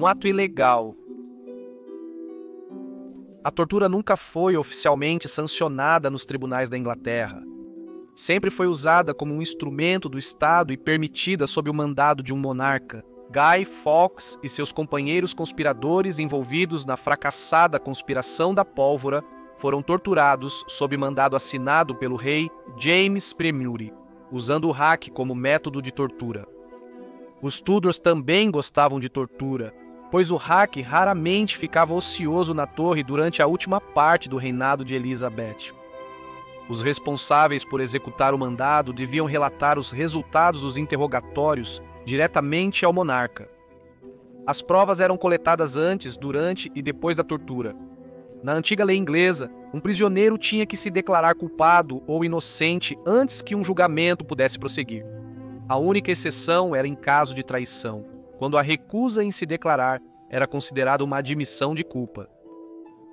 um ato ilegal. A tortura nunca foi oficialmente sancionada nos tribunais da Inglaterra. Sempre foi usada como um instrumento do Estado e permitida sob o mandado de um monarca. Guy Fawkes e seus companheiros conspiradores envolvidos na fracassada conspiração da pólvora foram torturados sob mandado assinado pelo rei James I, usando o hack como método de tortura. Os Tudors também gostavam de tortura, pois o hack raramente ficava ocioso na torre durante a última parte do reinado de Elizabeth. Os responsáveis por executar o mandado deviam relatar os resultados dos interrogatórios diretamente ao monarca. As provas eram coletadas antes, durante e depois da tortura. Na antiga lei inglesa, um prisioneiro tinha que se declarar culpado ou inocente antes que um julgamento pudesse prosseguir. A única exceção era em caso de traição, quando a recusa em se declarar era considerada uma admissão de culpa.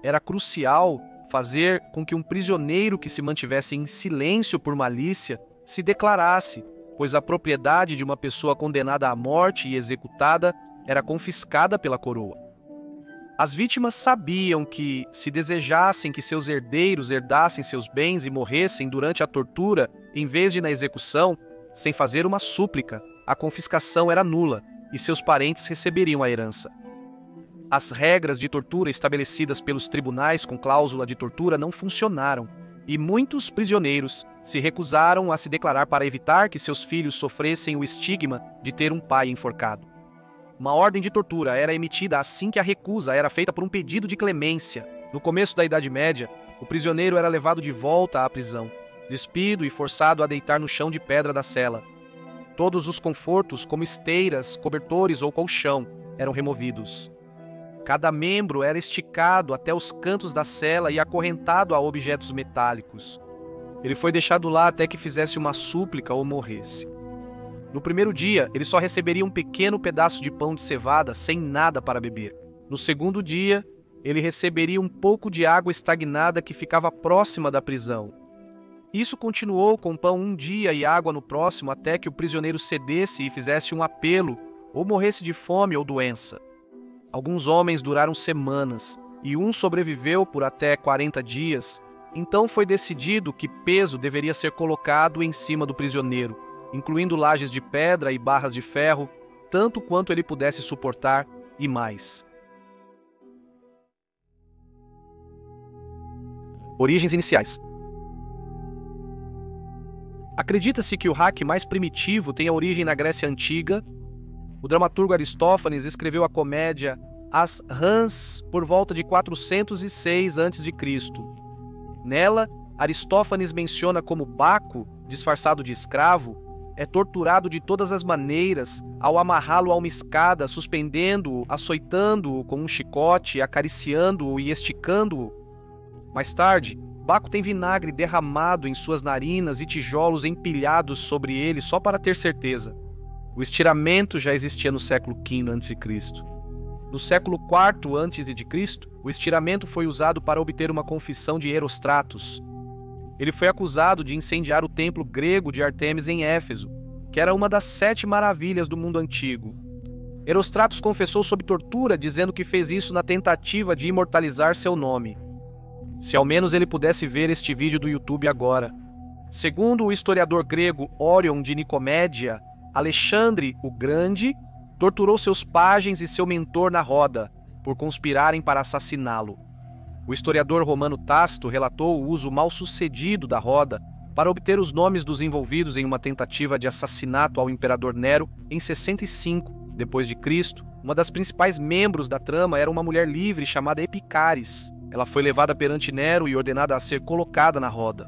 Era crucial fazer com que um prisioneiro que se mantivesse em silêncio por malícia se declarasse, pois a propriedade de uma pessoa condenada à morte e executada era confiscada pela coroa. As vítimas sabiam que, se desejassem que seus herdeiros herdassem seus bens e morressem durante a tortura, em vez de na execução, sem fazer uma súplica, a confiscação era nula e seus parentes receberiam a herança. As regras de tortura estabelecidas pelos tribunais com cláusula de tortura não funcionaram, e muitos prisioneiros se recusaram a se declarar para evitar que seus filhos sofressem o estigma de ter um pai enforcado. Uma ordem de tortura era emitida assim que a recusa era feita por um pedido de clemência. No começo da Idade Média, o prisioneiro era levado de volta à prisão, despido e forçado a deitar no chão de pedra da cela. Todos os confortos, como esteiras, cobertores ou colchão, eram removidos. Cada membro era esticado até os cantos da cela e acorrentado a objetos metálicos. Ele foi deixado lá até que fizesse uma súplica ou morresse. No primeiro dia, ele só receberia um pequeno pedaço de pão de cevada sem nada para beber. No segundo dia, ele receberia um pouco de água estagnada que ficava próxima da prisão. Isso continuou com pão um dia e água no próximo até que o prisioneiro cedesse e fizesse um apelo ou morresse de fome ou doença. Alguns homens duraram semanas e um sobreviveu por até 40 dias. Então foi decidido que peso deveria ser colocado em cima do prisioneiro, incluindo lajes de pedra e barras de ferro, tanto quanto ele pudesse suportar e mais. Origens iniciais. Acredita-se que o hack mais primitivo tenha origem na Grécia Antiga. O dramaturgo Aristófanes escreveu a comédia As Rãs por volta de 406 a.C. Nela, Aristófanes menciona como Baco, disfarçado de escravo, é torturado de todas as maneiras ao amarrá-lo a uma escada, suspendendo-o, açoitando-o com um chicote, acariciando-o e esticando-o. Mais tarde, Baco tem vinagre derramado em suas narinas e tijolos empilhados sobre ele só para ter certeza. O estiramento já existia no século V a.C. No século IV a.C., o estiramento foi usado para obter uma confissão de Herostratos. Ele foi acusado de incendiar o templo grego de Ártemis em Éfeso, que era uma das 7 maravilhas do mundo antigo. Herostratos confessou sob tortura, dizendo que fez isso na tentativa de imortalizar seu nome. Se ao menos ele pudesse ver este vídeo do YouTube agora. Segundo o historiador grego Órion de Nicomédia, Alexandre o Grande torturou seus pajens e seu mentor na roda, por conspirarem para assassiná-lo. O historiador romano Tácito relatou o uso mal-sucedido da roda para obter os nomes dos envolvidos em uma tentativa de assassinato ao imperador Nero em 65 d.C. Uma das principais membros da trama era uma mulher livre chamada Epicaris. Ela foi levada perante Nero e ordenada a ser colocada na roda.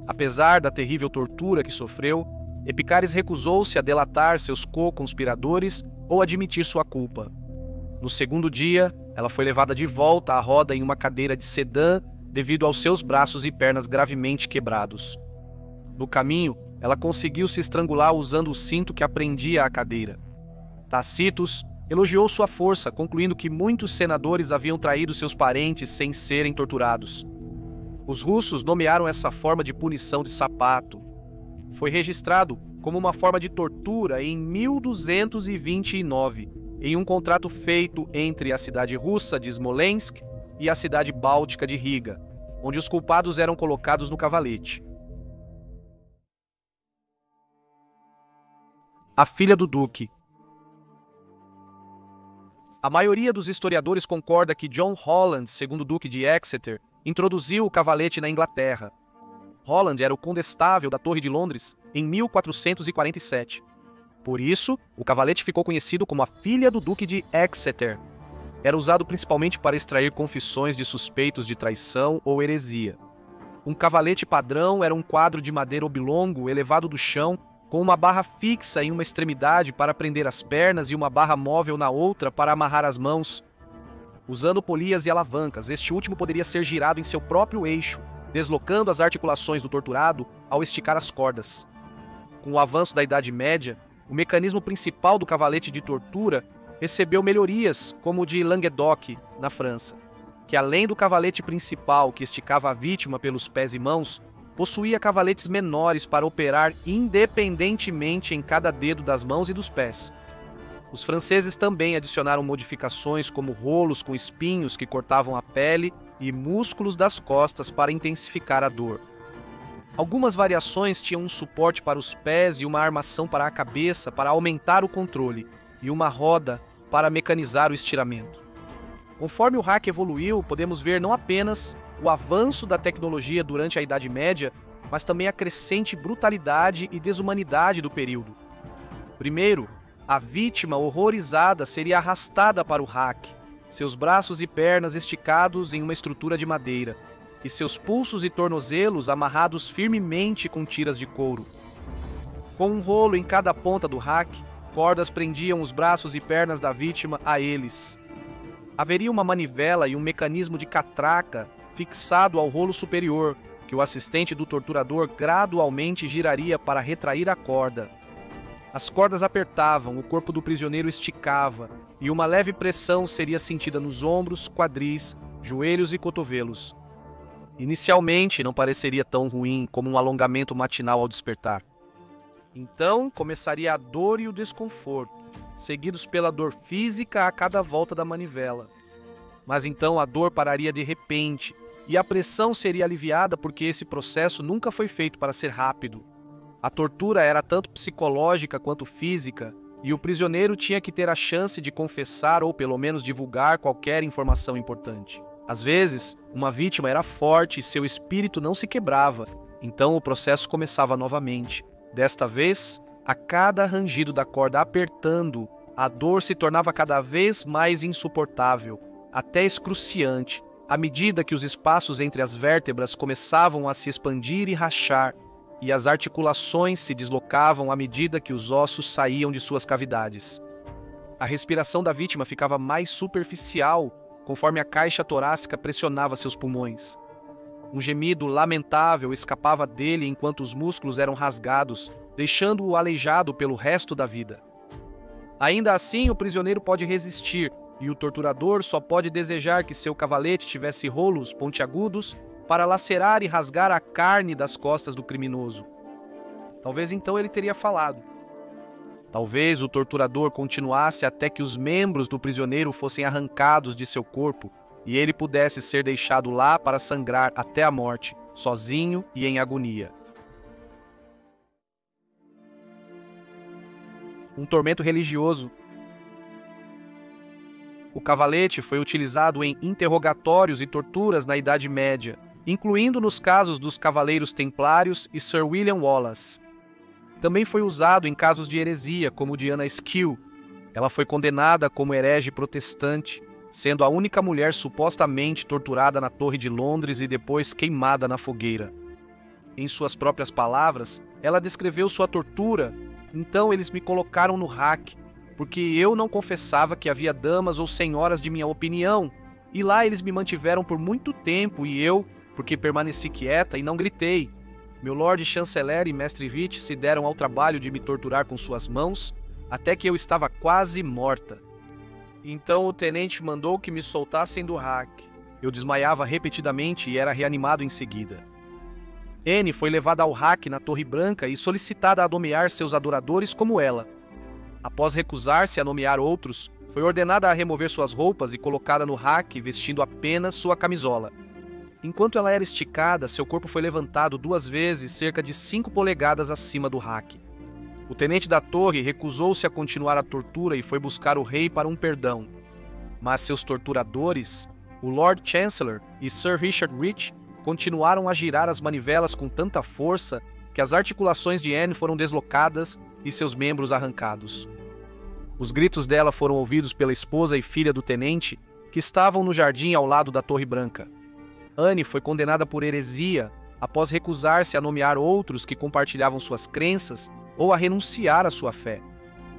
Apesar da terrível tortura que sofreu, Epicaris recusou-se a delatar seus co-conspiradores ou admitir sua culpa. No segundo dia, ela foi levada de volta à roda em uma cadeira de sedã devido aos seus braços e pernas gravemente quebrados. No caminho, ela conseguiu se estrangular usando o cinto que prendia à cadeira. Tacitus elogiou sua força, concluindo que muitos senadores haviam traído seus parentes sem serem torturados. Os russos nomearam essa forma de punição de sapato. Foi registrado como uma forma de tortura em 1229, em um contrato feito entre a cidade russa de Smolensk e a cidade báltica de Riga, onde os culpados eram colocados no cavalete. A filha do duque. A maioria dos historiadores concorda que John Holland, segundo duque de Exeter, introduziu o cavalete na Inglaterra. Holland era o condestável da Torre de Londres em 1447. Por isso, o cavalete ficou conhecido como a filha do duque de Exeter. Era usado principalmente para extrair confissões de suspeitos de traição ou heresia. Um cavalete padrão era um quadro de madeira oblongo elevado do chão, com uma barra fixa em uma extremidade para prender as pernas e uma barra móvel na outra para amarrar as mãos. Usando polias e alavancas, este último poderia ser girado em seu próprio eixo, deslocando as articulações do torturado ao esticar as cordas. Com o avanço da Idade Média, o mecanismo principal do cavalete de tortura recebeu melhorias, como o de Languedoc, na França, que além do cavalete principal que esticava a vítima pelos pés e mãos, possuía cavaletes menores para operar independentemente em cada dedo das mãos e dos pés. Os franceses também adicionaram modificações como rolos com espinhos que cortavam a pele e músculos das costas para intensificar a dor. Algumas variações tinham um suporte para os pés e uma armação para a cabeça para aumentar o controle, e uma roda para mecanizar o estiramento. Conforme o hack evoluiu, podemos ver não apenas o avanço da tecnologia durante a Idade Média, mas também a crescente brutalidade e desumanidade do período. Primeiro, a vítima horrorizada seria arrastada para o hack, seus braços e pernas esticados em uma estrutura de madeira, e seus pulsos e tornozelos amarrados firmemente com tiras de couro. Com um rolo em cada ponta do hack, cordas prendiam os braços e pernas da vítima a eles. Haveria uma manivela e um mecanismo de catraca fixado ao rolo superior, que o assistente do torturador gradualmente giraria para retrair a corda. As cordas apertavam, o corpo do prisioneiro esticava, e uma leve pressão seria sentida nos ombros, quadris, joelhos e cotovelos. Inicialmente não pareceria tão ruim como um alongamento matinal ao despertar. Então começaria a dor e o desconforto, seguidos pela dor física a cada volta da manivela. Mas então a dor pararia de repente, e a pressão seria aliviada porque esse processo nunca foi feito para ser rápido. A tortura era tanto psicológica quanto física, e o prisioneiro tinha que ter a chance de confessar ou pelo menos divulgar qualquer informação importante. Às vezes, uma vítima era forte e seu espírito não se quebrava, então o processo começava novamente. Desta vez, a cada rangido da corda apertando, a dor se tornava cada vez mais insuportável, até excruciante, à medida que os espaços entre as vértebras começavam a se expandir e rachar, e as articulações se deslocavam à medida que os ossos saíam de suas cavidades. A respiração da vítima ficava mais superficial, conforme a caixa torácica pressionava seus pulmões. Um gemido lamentável escapava dele enquanto os músculos eram rasgados, deixando-o aleijado pelo resto da vida. Ainda assim, o prisioneiro pode resistir, e o torturador só pode desejar que seu cavalete tivesse rolos pontiagudos para lacerar e rasgar a carne das costas do criminoso. Talvez então ele teria falado. Talvez o torturador continuasse até que os membros do prisioneiro fossem arrancados de seu corpo e ele pudesse ser deixado lá para sangrar até a morte, sozinho e em agonia. Um tormento religioso. O cavalete foi utilizado em interrogatórios e torturas na Idade Média, incluindo nos casos dos Cavaleiros Templários e Sir William Wallace. Também foi usado em casos de heresia, como o de Anna Skill. Ela foi condenada como herege protestante, sendo a única mulher supostamente torturada na Torre de Londres e depois queimada na fogueira. Em suas próprias palavras, ela descreveu sua tortura: "Então eles me colocaram no rack, porque eu não confessava que havia damas ou senhoras de minha opinião, e lá eles me mantiveram por muito tempo e eu, porque permaneci quieta e não gritei. Meu Lord Chanceler e Mestre Vite se deram ao trabalho de me torturar com suas mãos, até que eu estava quase morta. Então o tenente mandou que me soltassem do rack. Eu desmaiava repetidamente e era reanimado em seguida. Anne foi levada ao rack na Torre Branca e solicitada a nomear seus adoradores como ela. Após recusar-se a nomear outros, Foi ordenada a remover suas roupas e colocada no rack vestindo apenas sua camisola. Enquanto ela era esticada, seu corpo foi levantado 2 vezes cerca de 5 polegadas acima do rack. O tenente da torre recusou-se a continuar a tortura e foi buscar o rei para um perdão. Mas seus torturadores, o Lord Chancellor e Sir Richard Rich, continuaram a girar as manivelas com tanta força que as articulações de Anne foram deslocadas e seus membros arrancados. Os gritos dela foram ouvidos pela esposa e filha do tenente, que estavam no jardim ao lado da Torre Branca. Anne foi condenada por heresia após recusar-se a nomear outros que compartilhavam suas crenças ou a renunciar à sua fé.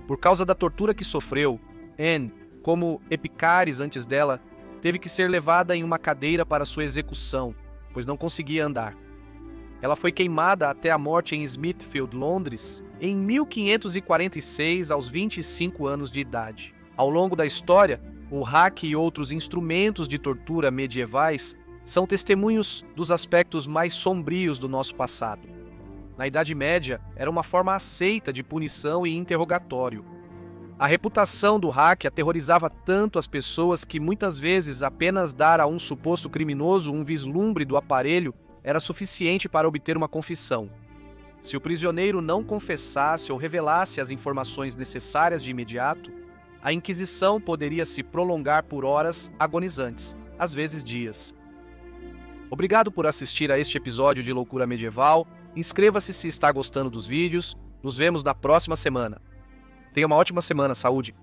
Por causa da tortura que sofreu, Anne, como Epicares antes dela, teve que ser levada em uma cadeira para sua execução, pois não conseguia andar. Ela foi queimada até a morte em Smithfield, Londres, em 1546, aos 25 anos de idade. Ao longo da história, o rack e outros instrumentos de tortura medievais são testemunhos dos aspectos mais sombrios do nosso passado. Na Idade Média, era uma forma aceita de punição e interrogatório. A reputação do rack aterrorizava tanto as pessoas que muitas vezes apenas dar a um suposto criminoso um vislumbre do aparelho era suficiente para obter uma confissão. Se o prisioneiro não confessasse ou revelasse as informações necessárias de imediato, a Inquisição poderia se prolongar por horas agonizantes, às vezes dias. Obrigado por assistir a este episódio de Loucura Medieval. Inscreva-se se está gostando dos vídeos. Nos vemos na próxima semana. Tenha uma ótima semana, saúde!